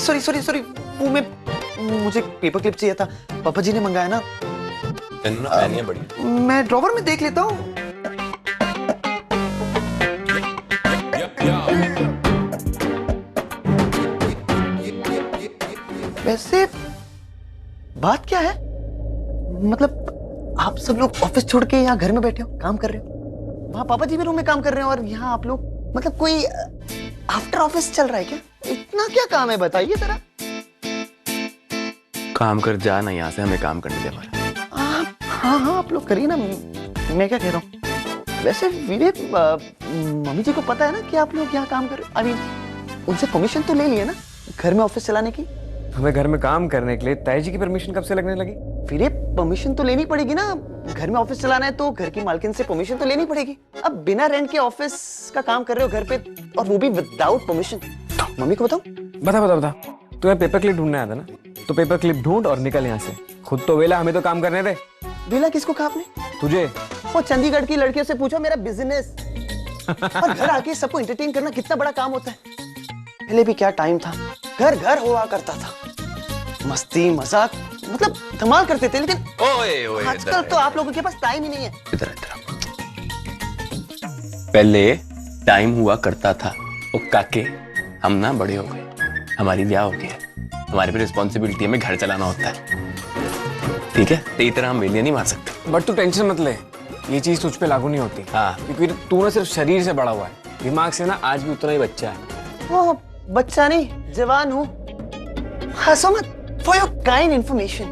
Sorry sorry sorry, वो मुझे paper clip चाहिए था, पापा जी ने मंगाया ना। बढ़िया, मैं ड्रॉवर में देख लेता हूँ। वैसे बात क्या है? मतलब आप सब लोग ऑफिस छोड़ के यहाँ घर में बैठे हो, काम कर रहे हो। वहाँ पापा जी भी रूम में काम कर रहे हो और यहाँ आप लोग, मतलब कोई आफ्टर ऑफिस चल रहा है क्या? इतना क्या काम है बताइए जरा। काम कर जा ना यहाँ से, हमें काम करने दे हमारा। हाँ हाँ आप लोग करिए ना, मैं क्या कह रहा हूँ। वैसे वीरे, मम्मी जी को पता है ना कि आप लोग यहाँ काम कर रहे हो? आई मीन उनसे परमिशन तो ले लिए ना घर में ऑफिस चलाने की? हमें घर में काम करने के लिए ताई जी की परमिशन कब से लगने लगी? वीरे परमिशन तो लेनी पड़ेगी ना, घर में ऑफिस चलाना है तो घर की मालकिन से परमिशन तो लेनी पड़ेगी। अब बिना रेंट के ऑफिस का काम कर रहे हो घर पे, और वो भी विदाउट परमिशन। मम्मी को बताओ। बता तुम्हें पेपर क्लिप ढूंढने आया था ना, तो पेपर क्लिप ढूंढ और निकल यहाँ से। खुद तो वेला, हमें तो काम करने दे। वेला किसको कहा आपने? तुझे। वो चंडीगढ़ की लड़कियों से पूछो मेरा बिजनेस। और घर आके सबको एंटरटेन करना कितना बड़ा काम होता है। पहले भी क्या टाइम था, घर घर हुआ करता था, मस्ती मजाक मतलब धमाल करते थे। लेकिन ओए आजकल तो आप लोगों के पास टाइम ही नहीं है। इधर पहले टाइम हुआ करता था, ओ काके हम ना बड़े हो गए, हमारी ब्याह हो गया, हमारे पे रिस्पॉन्सिबिलिटी, हमें घर चलाना होता है, ठीक है? तेरी तरह हम वेलियां नहीं मार सकते। बट तू टेंशन मत ले, ये चीज तुझ पे लागू नहीं होती। हाँ, क्योंकि तू ना सिर्फ शरीर से बड़ा हुआ है, दिमाग से ना आज भी उतना ही बच्चा है। ओ, बच्चा नहीं जवान हूँ। हंसो मत। फॉर योर काइंड इन्फॉर्मेशन,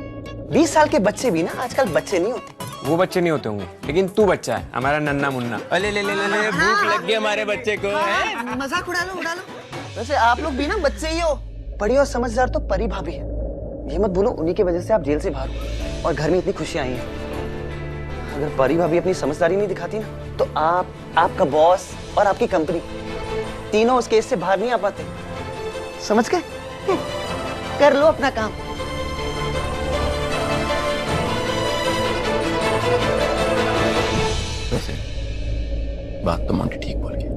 20 साल के बच्चे भी ना आजकल बच्चे नहीं होते। वो बच्चे नहीं होते होंगे, लेकिन तू बच्चा है, हमारा नन्ना मुन्ना। अले ले भूख लग गई हमारे बच्चे को। मजाक उड़ा लो। वैसे आप लोग भी ना बच्चे ही हो। बड़ी और समझदार तो परी भाभी है। ये मत भूलो, उन्हीं की वजह से आप जेल से बाहर हो और घर में इतनी खुशियां आई हैं। अगर परी भाभी अपनी समझदारी नहीं दिखाती ना, तो आप, आपका बॉस और आपकी कंपनी तीनों उस केस से बाहर नहीं आ पाते। समझ गए? कर लो अपना काम। वैसे बात तो मोंटी ठीक बोल गया।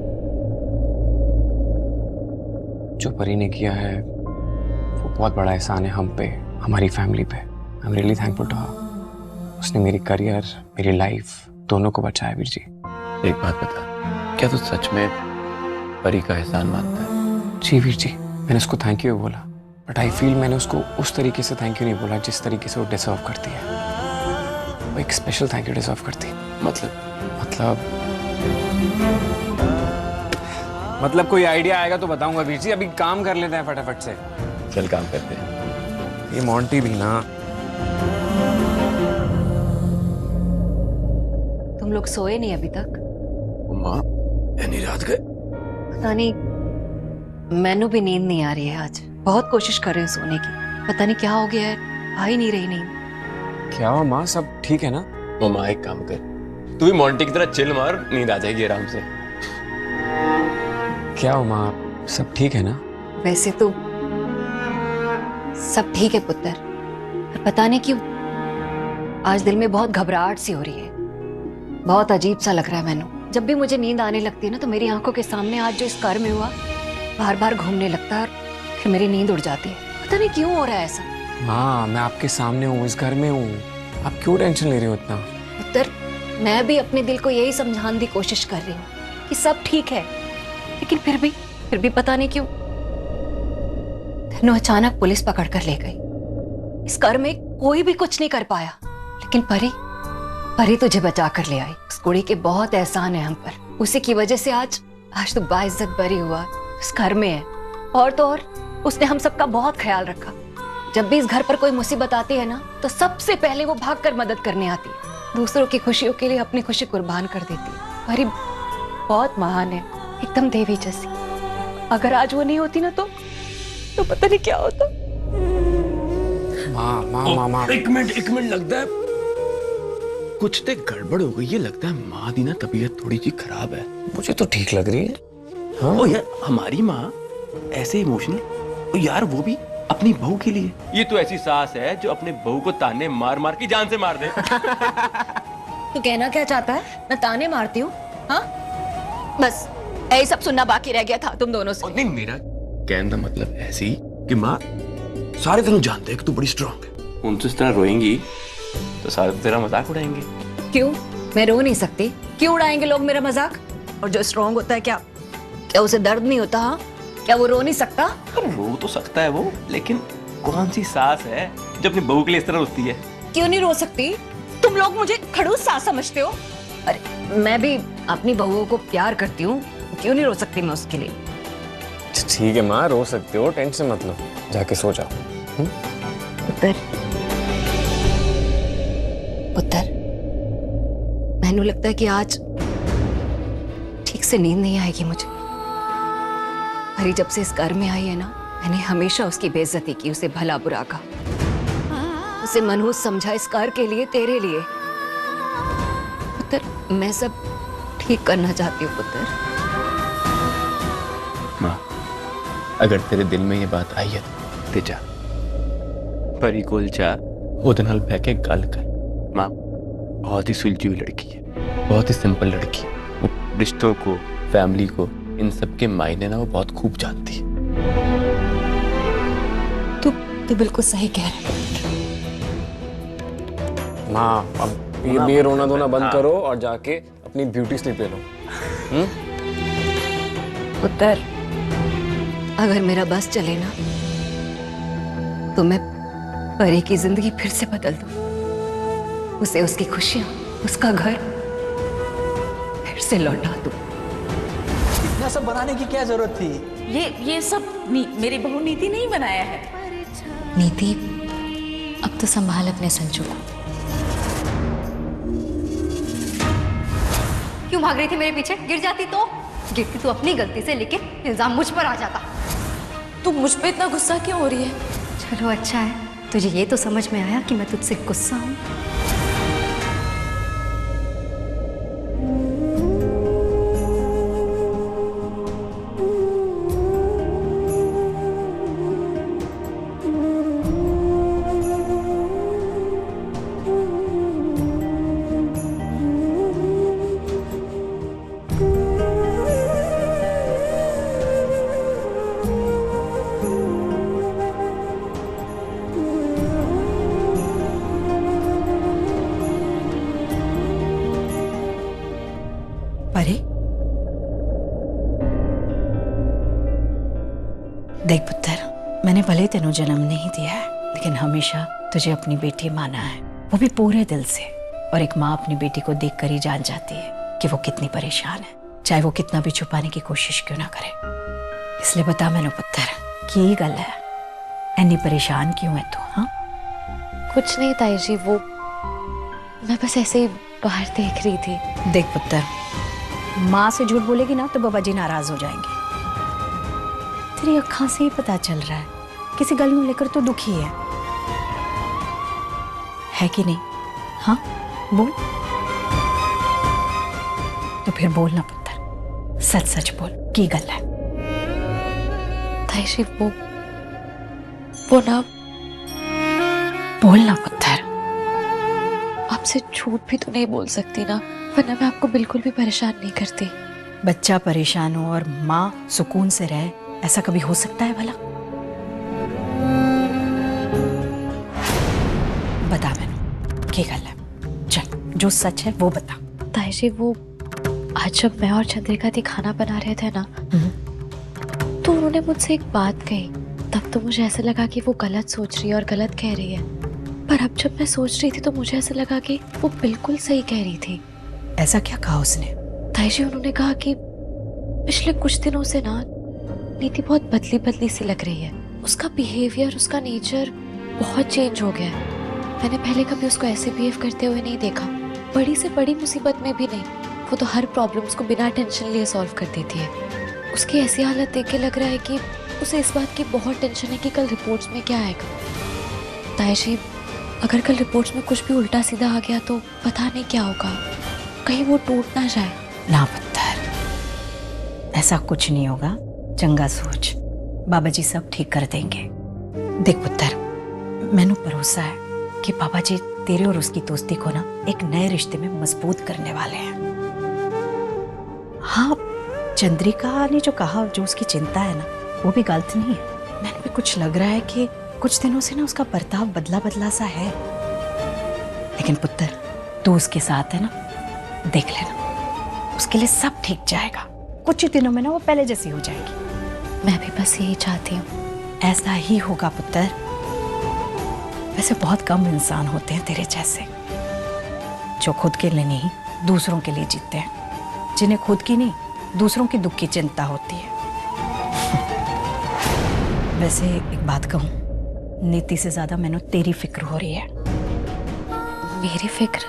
जो परी ने किया है वो बहुत बड़ा एहसान है हम पे, हमारी फैमिली पे। I am really thankful to her. उसने मेरी करियर, मेरी लाइफ दोनों को बचाया वीर जी। एक बात बता, क्या तू सच में परी का एहसान मानता है? जी वीर जी, मैंने उसको थैंक यू बोला, बट आई फील मैंने उसको उस तरीके से थैंक यू नहीं बोला जिस तरीके से वो डिजर्व करती है। वो एक स्पेशल थैंक यू डिजर्व करती है। मतलब कोई आइडिया आएगा तो बताऊंगा वीर जी, अभी काम कर लेते हैं फटाफट से। चल काम करते हैं। ये मोंटी भी ना। तुम लोग सोए नहीं अभी तक? माँ यानी रात गए? पता नहीं, मैनू भी नींद नहीं आ रही है आज। बहुत कोशिश कर रहे हैं सोने की, पता नहीं क्या हो गया है, आ ही नहीं रही नींद। क्या हुआ माँ, सब ठीक है ना? वो माँ एक काम कर, तू भी मोंटी की तरह चिल मार, नींद आ जाएगी आराम से। क्या हुआ माँ, सब ठीक है ना? वैसे तो सब ठीक है पुत्र, पर पता नहीं क्यों आज दिल में बहुत घबराहट सी हो रही है। बहुत अजीब सा लग रहा है मैनू। जब भी मुझे नींद आने लगती है ना, तो मेरी आंखों के सामने आज जो इस घर में हुआ बार बार घूमने लगता है और फिर मेरी नींद उड़ जाती है। पता नहीं क्यों हो रहा है ऐसा। माँ मैं आपके सामने हूँ, इस घर में हूँ, आप क्यों टेंशन ले रहे हो इतना? पुत्र, मैं भी अपने दिल को यही समझाने की कोशिश कर रही हूँ कि सब ठीक है, लेकिन फिर भी पता नहीं क्यों धनु अचानक पुलिस पकड़ कर ले गई। इस घर में कोई भी कुछ नहीं कर पाया, लेकिन परी तुझे बचा कर ले आई। उस कुड़ी के बहुत एहसान है हम पर, उसी की वजह से आज तो बाइज्जत बरी हुआ, इस घर में है। और तो और उसने हम सबका बहुत ख्याल रखा। जब भी इस घर पर कोई मुसीबत आती है ना, तो सबसे पहले वो भागकर मदद करने आती है, दूसरों की खुशियों के लिए अपनी खुशी कुर्बान कर देती है। परी बहुत महान है, एकदम देवी जैसी। अगर आज वो नहीं होती ना, तो पता नहीं क्या होता। माँ एक मिनट लगता है कुछ तो गड़बड़ हो गई है। लगता है माँ दी ना तबीयत थोड़ी सी खराब है। मुझे तो ठीक लग रही है। हाँ? ओ यार, हमारी माँ ऐसे इमोशनल, यार वो भी अपनी बहू के लिए। ये तो ऐसी सास है जो अपने बहू को ताने मार मार की जान से मार दे। तू कहना क्या चाहता है? मैं ताने मारती हूँ? हाँ, बस यही सब सुनना बाकी रह गया था तुम दोनों से। नहीं, मेरा कहने का मतलब ऐसी कि माँ सारे तेनों जानते हैं कि तू बड़ी स्ट्रांग है, उनसे इस तरह रोएंगी तो सारे तेरा मजाक उड़ाएंगे। क्यों? मैं रो नहीं सकती? क्यों उड़ाएंगे लोग मेरा मजाक? और जो स्ट्रांग होता है क्या उसे दर्द नहीं होता? हाँ, क्या वो रो नहीं सकता? रो तो सकता है वो, लेकिन कौन सी सास है जो अपनी बहू के लिए इस तरह रोती है? क्यों नहीं रो सकती? तुम लोग मुझे खड़ूस सास समझते हो? अरे मैं भी अपनी बहुओं को प्यार करती हूँ, क्यों नहीं रो सकती मैं उसके लिए? ठीक है माँ, रो सकते हो, टेंशन मत लो, जाके सो जाओ। पुत्र, पुत्र, मैंने लगता है कि आज ठीक से नींद नहीं आएगी मुझे। परी जब से इस घर में आई है ना, मैंने हमेशा उसकी बेइज्जती की, उसे भला बुरा कहा, उसे मनहूस समझा इस घर के लिए, तेरे लिए। पुत्र, मैं सब ठीक करना चाहती हूँ पुत्र। माँ, अगर तेरे दिल में ये बात आई है ते जा परी कोल जा, ओदे नाल बह के गल कर। माँ बहुत ही सुलझी हुई लड़की है, बहुत ही सिंपल लड़की, वो रिश्तों को, फैमिली को, इन सब के मायने ना वो बहुत खूब जानती है। तू बिल्कुल सही कह रहा है। माँ अब ये रोना धोना बंद करो और जाके अपनी ब्यूटी स्लीप ले लो। पुत्र, अगर मेरा बस चले ना तो मैं परी की जिंदगी फिर से बदल दूं, उसे उसकी खुशियां, उसका घर फिर से लौटा दूं। इतना सब बनाने की क्या जरूरत थी? ये सब मेरी बहू नीति नहीं बनाया है। नीति, अब तो संभाल अपने संजू को। क्यों भाग रही थी मेरे पीछे? गिर जाती तो? गिरती तो अपनी गलती से, लेकिन इल्जाम मुझ पर आ जाता। तू मुझ पे इतना गुस्सा क्यों हो रही है? चलो अच्छा है, तुझे ये तो समझ में आया कि मैं तुझसे गुस्सा हूं। परी, देख पुत्र, मैंने भले तेनों जन्म नहीं दिया है, लेकिन हमेशा तुझे अपनी बेटी माना है, वो भी पूरे दिल से। और एक माँ अपनी बेटी को देखकर ही जान जाती है कि वो कितनी परेशान है, चाहे वो कितना भी छुपाने की कोशिश क्यों ना करे। इसलिए बता मैनू पुत्र, की गल है, इतनी परेशान क्यों है तू? हाँ, कुछ नहीं ताई जी, वो मैं बस ऐसे ही बाहर देख रही थी। देख पुत्र, माँ से झूठ बोलेगी ना तो बाबा जी नाराज हो जाएंगे। तेरी अक्खां से ही पता चल रहा है किसी गल को लेकर तो दुखी है कि नहीं? हाँ बोल, तो फिर बोल ना पुत्र, सच सच बोल, की गल है? ताई जी वो ना, बोल ना पुत्र। आपसे झूठ भी तो नहीं बोल सकती ना, वरना मैं आपको बिल्कुल भी परेशान नहीं करती। बच्चा परेशान हो और माँ सुकून से रहे, ऐसा कभी हो सकता है भला? बता मैनू की गल है, चल जो सच है वो बता। ताई जी वो आज जब मैं और चंद्रिका दी खाना बना रहे थे ना, तो उन्होंने मुझसे एक बात कही, तब तो मुझे ऐसा लगा कि वो गलत सोच रही है और गलत कह रही है, पर अब जब मैं सोच रही थी तो मुझे ऐसा लगा कि वो बिल्कुल सही कह रही थी। ऐसा क्या कहा उसने? ताई जी उन्होंने कहा कि पिछले कुछ दिनों से ना नीति बहुत बदली बदली सी लग रही है, उसका बिहेवियर, उसका नेचर बहुत चेंज हो गया है। मैंने पहले कभी उसको ऐसे बिहेव करते हुए नहीं देखा, बड़ी से बड़ी मुसीबत में भी नहीं, वो तो हर प्रॉब्लम उसको बिना टेंशन लिए सॉल्व कर देती है। उसकी ऐसी हालत देख के लग रहा है कि उसे इस बात की बहुत टेंशन है कि कल रिपोर्ट्स में क्या आएगा। ताई जी अगर कल रिपोर्ट्स में कुछ भी उल्टा सीधा आ गया तो पता नहीं क्या होगा, कहीं वो टूट ना जाए। ना पुत्र, ऐसा कुछ नहीं होगा, चंगा सोच, बाबा जी सब ठीक कर देंगे। देख पुत्र, मैनू भरोसा है कि बाबा जी तेरे और उसकी दोस्ती को ना एक नए रिश्ते में मजबूत करने वाले हैं। हाँ, चंद्रिका ने जो कहा, जो उसकी चिंता है ना, वो भी गलत नहीं है, मैंने भी कुछ लग रहा है कि कुछ दिनों से ना उसका बर्ताव बदला बदला सा है। लेकिन पुत्र, तू उसके साथ है ना, देख लेना, उसके लिए सब ठीक जाएगा। कुछ ही दिनों में ना वो पहले जैसी हो जाएगी। मैं भी बस यही चाहती हूँ। ऐसा ही होगा पुत्र। वैसे बहुत कम इंसान होते हैं तेरे जैसे जो खुद के लिए नहीं दूसरों के लिए जीते हैं, जिन्हें खुद की नहीं दूसरों की दुख की चिंता होती है। वैसे एक बात कहूं, नीति से ज्यादा मैंने तेरी फिक्र हो रही है। मेरी फिक्र?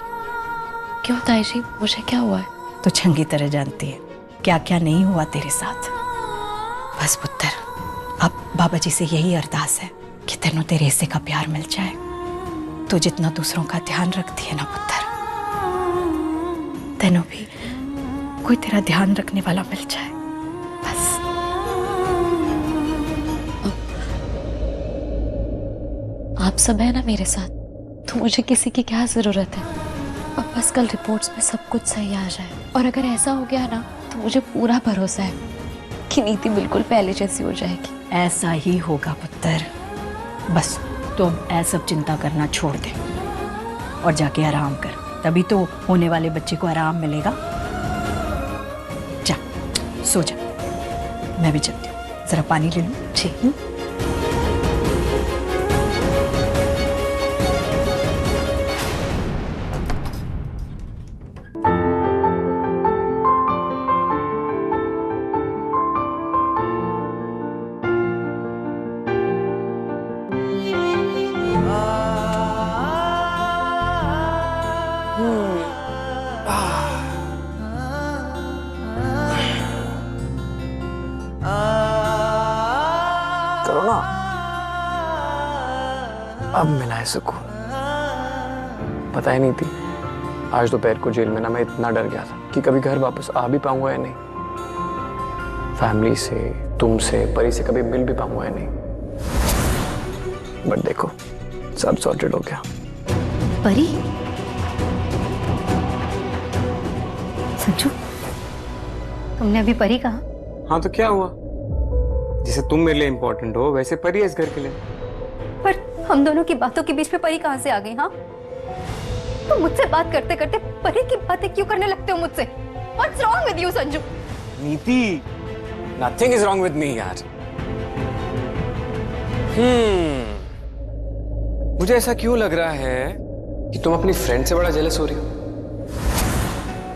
क्यों ताई जी, मुझे क्या हुआ है? तो चंगी तरह जानती है क्या क्या नहीं हुआ तेरे साथ। बस पुत्र, अब बाबा जी से यही अरदास है कि तेनों तेरे हिस्से का प्यार मिल जाए। तो जितना दूसरों का ध्यान रखती है ना पुत्र, तेनों भी कोई तेरा ध्यान रखने वाला मिल जाए, बस। आप सब है ना मेरे साथ, तो मुझे किसी की क्या जरूरत है। अब बस कल रिपोर्ट्स में सब कुछ सही आ जाए, और अगर ऐसा हो गया ना तो मुझे पूरा भरोसा है कि नीति बिल्कुल पहले जैसी हो जाएगी। ऐसा ही होगा पुत्र। बस तुम ऐसा चिंता करना छोड़ दे और जाके आराम कर, तभी तो होने वाले बच्चे को आराम मिलेगा। जा, सो जा। मैं भी चलती हूँ, जरा पानी ले लूँ। ठीक। करो ना, अब मिला है सुकून। पता ही नहीं थी आज दोपहर को जेल में ना मैं इतना डर गया था कि कभी घर वापस आ भी पाऊंगा या नहीं, फैमिली से, तुमसे, परी से कभी मिल भी पाऊंगा या नहीं। बट देखो, सब सॉर्टेड हो गया। परी, संजू, तुमने अभी परी कहा? हाँ तो क्या हुआ, जैसे तुम मेरे लिए इम्पोर्टेंट हो वैसे परी है इस घर के लिए। पर हम दोनों की बातों के बीच में परी कहाँ से आ गई? हाँ, तुम मुझसे बात करते करते परी की बातें क्यों करने लगते हो मुझसे? What's wrong with you, Sanju? नीति, nothing is wrong with me यार। मुझे ऐसा क्यों लग रहा है कि तुम अपनी फ्रेंड से बड़ा जेलस हो रही हो।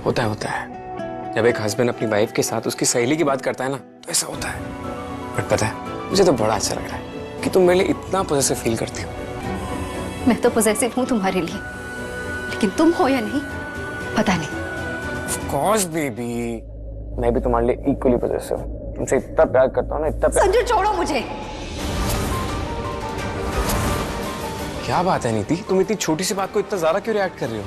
होता है जब एक हस्बैंड अपनी वाइफ के साथ उसकी सहेली की बात करता है ना तो ऐसा होता है। बट पता है, मुझे तो बड़ा अच्छा लग रहा है कि तुम मेरे लिए इतना पॉजिटिव फील करती हो। मैं तो पॉजिटिव हूँ तुम्हारे लिए, लेकिन तुम हो या नहीं पता नहीं। Of course baby, मैं भी तुम्हारे लिए इक्वली पॉजिटिव हूँ। तुमसे इतना प्यार करता हूँ ना, इतना प्यार। संजू छोड़ो मुझे। क्या बात है नीति, तुम इतनी छोटी सी बात को इतना ज्यादा क्यों रिएक्ट कर रही हो?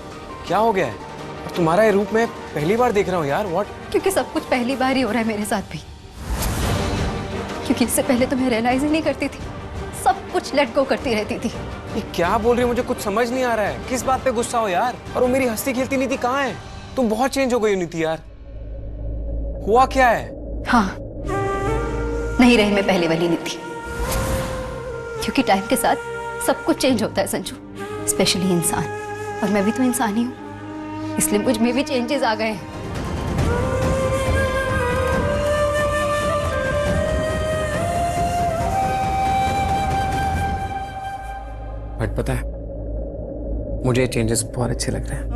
क्या हो गया है? और तुम्हारा ये रूप मैं पहली बार देख रहा हूँ यार। व्हाट? क्योंकि सब कुछ पहली बार ही हो रहा है मेरे साथ भी। क्योंकि इससे पहले तो मैं रियलाइज ही नहीं करती थी, सब कुछ लेट गो करती रहती थी। ये क्या बोल रही हो, मुझे कुछ समझ नहीं आ रहा है। किस बात पे गुस्सा हो यार? और वो मेरी हंसती खेलती नीति कहाँ है? तुम बहुत चेंज हो गई हो नीति यार, हुआ क्या है? हाँ, नहीं रही मैं पहले वाली नीति, क्योंकि टाइम के साथ सब कुछ चेंज होता है संजू, स्पेशली इंसान। और मैं भी तो इंसान ही हूँ, इसलिए मुझ में भी चेंजेस आ गए हैं। बट पता है, मुझे ये चेंजेस बहुत अच्छे लग रहे हैं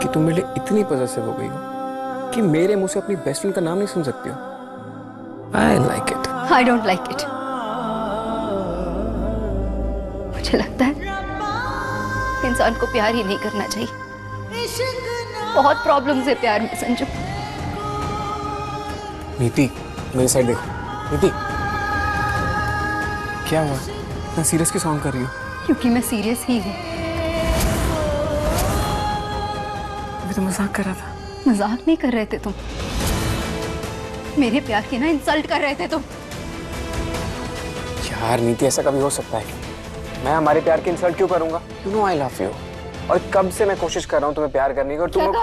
कि तुम मेरे लिए इतनी पॉजिटिव हो गई हो कि मेरे मुंह से अपनी बेस्ट फ्रेंड का नाम नहीं सुन सकती हो। I like it. I don't like it. मुझे लगता है इंसान को प्यार ही नहीं करना चाहिए। बहुत प्रॉब्लम्स है प्यार में संजू। नीति, मेरी साइड देखो। नीति, क्या हुआ? इतना सीरियस क्यों सॉन्ग कर रही हो? क्योंकि मैं सीरियस ही हूँ। अभी तो मजाक कर रहा था। मजाक नहीं कर रहे थे तुम, मेरे प्यार की ना इंसल्ट कर रहे थे तुम। यार नीति, ऐसा कभी हो सकता है क्या? मैं हमारे प्यार की इंसल्ट क्यों करूंगा? You know I love you, और कब से मैं कोशिश कर रहा हूँ तुम्हें प्यार करने की, और तुम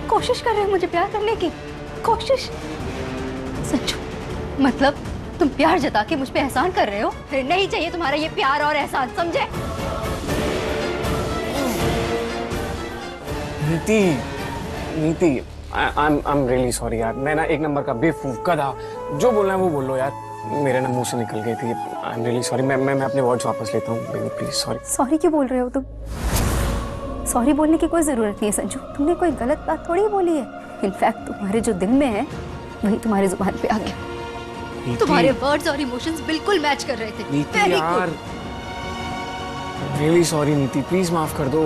कोशिश कर रहे हो मुझे प्यार करने की कोशिश? संजू, मतलब तुम प्यार जता के मुझ पे एहसान कर रहे हो? फिर नहीं चाहिए तुम्हारा ये प्यार और एहसान, समझे? नीति, नीति, I'm really sorry यार। मैं ना एक नंबर का बेवकूफ गधा, जो बोलना है वो बोल लो यार। मेरे ना मुंह से निकल गई थी। I'm really sorry। मैं अपने वर्ड्स वापस लेता हूँ। Baby please sorry. सॉरी क्यों बोल रहे हो तुम? सॉरी बोलने की कोई जरूरत नहीं है संजू। तुमने कोई गलत बात थोड़ी बोली है। इनफैक्ट तुम्हारे जो दिल में है वही तुम्हारी जुबान पे आ गया। तुम्हारे वर्ड्स और इमोशंस बिल्कुल मैच कर रहे थे। नीति Very यार, good। really sorry नीति, प्लीज माफ कर दो।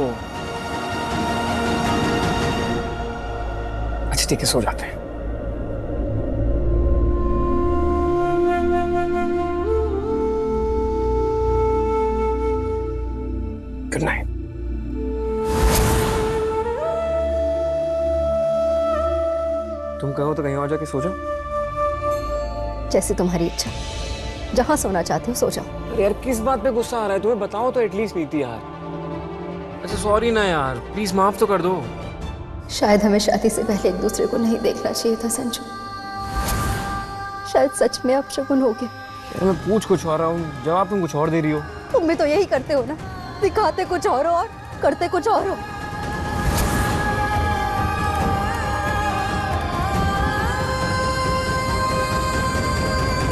अच्छा ठीक है, सो जाते हैं। Good night. तुम कहो तो कहीं और जाके सो जाओ। जैसे तुम्हारी इच्छा, जहाँ सोना चाहते हो सो जाओ। अरे यार किस बात पे गुस्सा आ रहा है तुम्हें? बताओ तो एटलीस्ट नीति यार। अच्छा सॉरी ना यार, प्लीज माफ तो कर दो। शायद हमें शादी से पहले एक दूसरे को नहीं देखना चाहिए था संजू। शायद सच में अब शगुन हो गया। यार मैं पूछ कुछ और रहा हूँ, जवाब तुम कुछ और दे रही हो। तुम भी तो यही करते हो ना, दिखाते कुछ और हो और करते कुछ और हो।